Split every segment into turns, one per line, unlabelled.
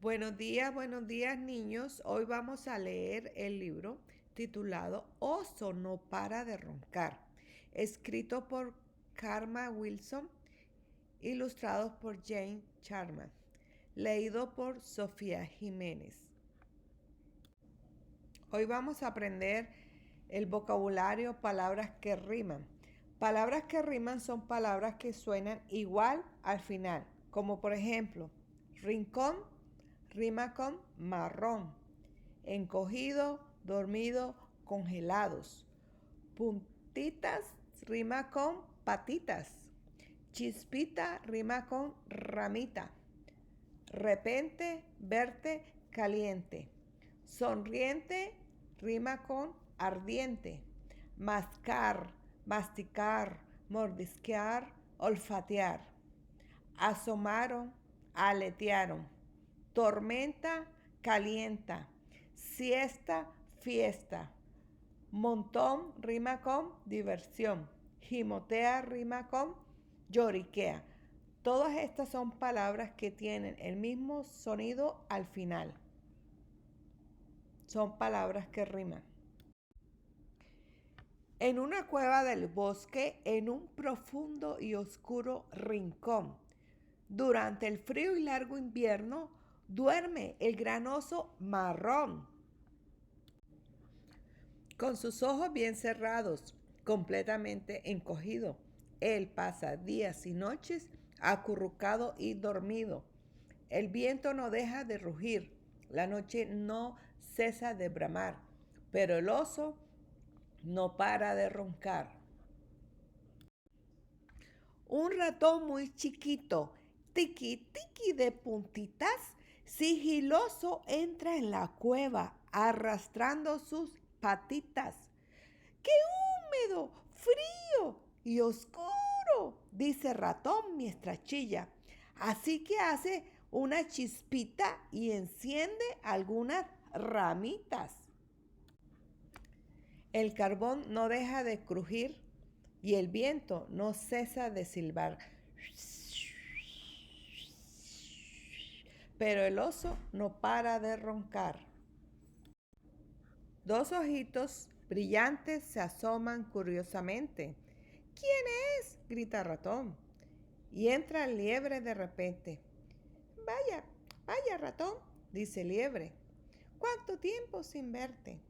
Buenos días niños. Hoy vamos a leer el libro titulado Oso no para de roncar, escrito por Karma Wilson, ilustrados por Jane Charman, leído por Sofía Jiménez. Hoy vamos a aprender el vocabulario, palabras que riman. Palabras que riman son palabras que suenan igual al final, como por ejemplo, rincón rima con marrón, encogido, dormido, congelados. Puntitas rima con patitas. Chispita rima con ramita. Repente, verte, caliente. Sonriente rima con ardiente. Mascar, masticar, mordisquear, olfatear. Asomaron, aletearon. Tormenta, calienta. Siesta, fiesta. Montón rima con diversión. Gimotea rima con lloriquea. Todas estas son palabras que tienen el mismo sonido al final. Son palabras que riman. En una cueva del bosque, en un profundo y oscuro rincón, durante el frío y largo invierno, duerme el gran oso marrón, con sus ojos bien cerrados, completamente encogido. Él pasa días y noches acurrucado y dormido. El viento no deja de rugir, la noche no cesa de bramar, pero el oso no para de roncar. Un ratón muy chiquito, tiqui tiqui de puntitas, sigiloso entra en la cueva arrastrando sus patitas. ¡Qué húmedo, frío y oscuro! Dice ratón mientras chilla. Así que hace una chispita y enciende algunas ramitas. El carbón no deja de crujir y el viento no cesa de silbar. Pero el oso no para de roncar. Dos ojitos brillantes se asoman curiosamente. ¿Quién es? Grita ratón. Y entra liebre de repente. Vaya, vaya ratón, dice liebre. ¿Cuánto tiempo sin verte?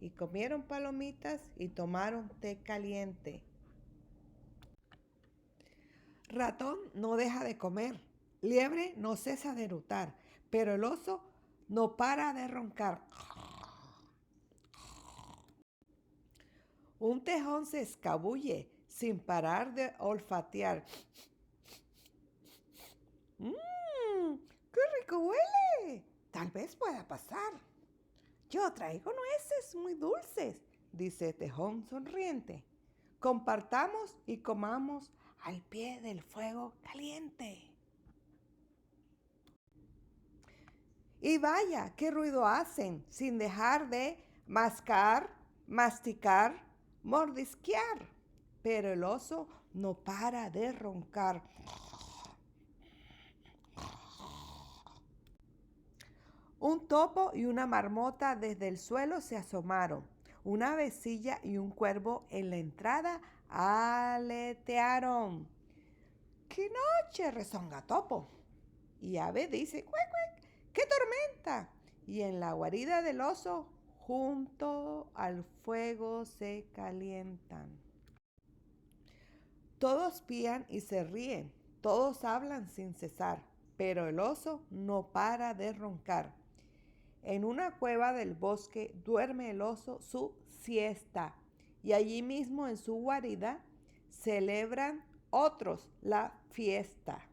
Y comieron palomitas y tomaron té caliente. Ratón no deja de comer. Liebre no cesa de erutar, pero el oso no para de roncar. Un tejón se escabulle sin parar de olfatear. ¡Mmm! ¡Qué rico huele! Tal vez pueda pasar. Yo traigo nueces muy dulces, dice Tejón sonriente. Compartamos y comamos al pie del fuego caliente. Y vaya, qué ruido hacen sin dejar de mascar, masticar, mordisquear. Pero el oso no para de roncar. Un topo y una marmota desde el suelo se asomaron. Una avecilla y un cuervo en la entrada aletearon. ¡Qué noche! Rezonga Topo. Y Ave dice, ¡cuec, cuec! ¡Qué tormenta! Y en la guarida del oso, junto al fuego se calientan. Todos pían y se ríen, todos hablan sin cesar, pero el oso no para de roncar. En una cueva del bosque duerme el oso su siesta y allí mismo en su guarida celebran otros la fiesta.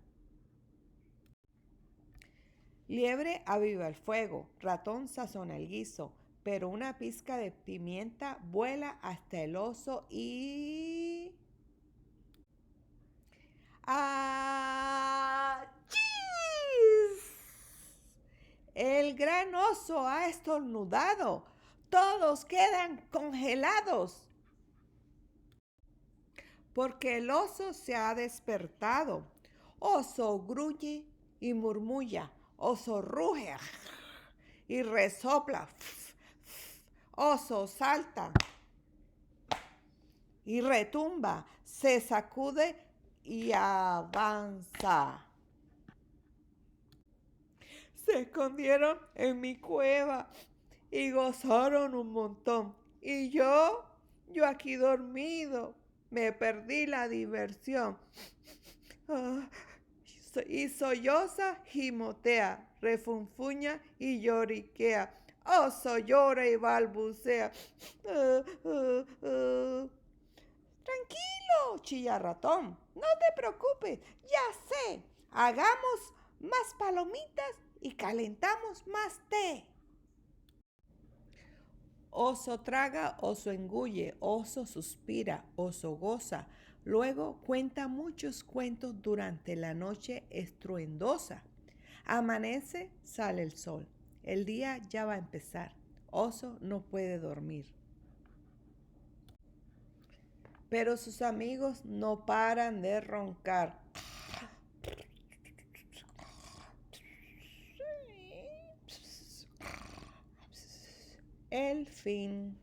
Liebre aviva el fuego, ratón sazona el guiso, pero una pizca de pimienta vuela hasta el oso y... ¡Achís! El gran oso ha estornudado. Todos quedan congelados. Porque el oso se ha despertado. Oso gruñe y murmulla. Oso ruge y resopla. Oso salta y retumba, se sacude y avanza. Se escondieron en mi cueva y gozaron un montón. Y yo aquí dormido, me perdí la diversión. Ah, y solloza, gimotea, refunfuña y lloriquea. Oso llora y balbucea. Ah, ah, ah. Tranquilo, chilla ratón, no te preocupes, ya sé. Hagamos más palomitas y calentamos más té. Oso traga, oso engulle, oso suspira, oso goza. Luego cuenta muchos cuentos durante la noche estruendosa. Amanece, sale el sol. El día ya va a empezar. Oso no puede dormir. Pero sus amigos no paran de roncar. El fin.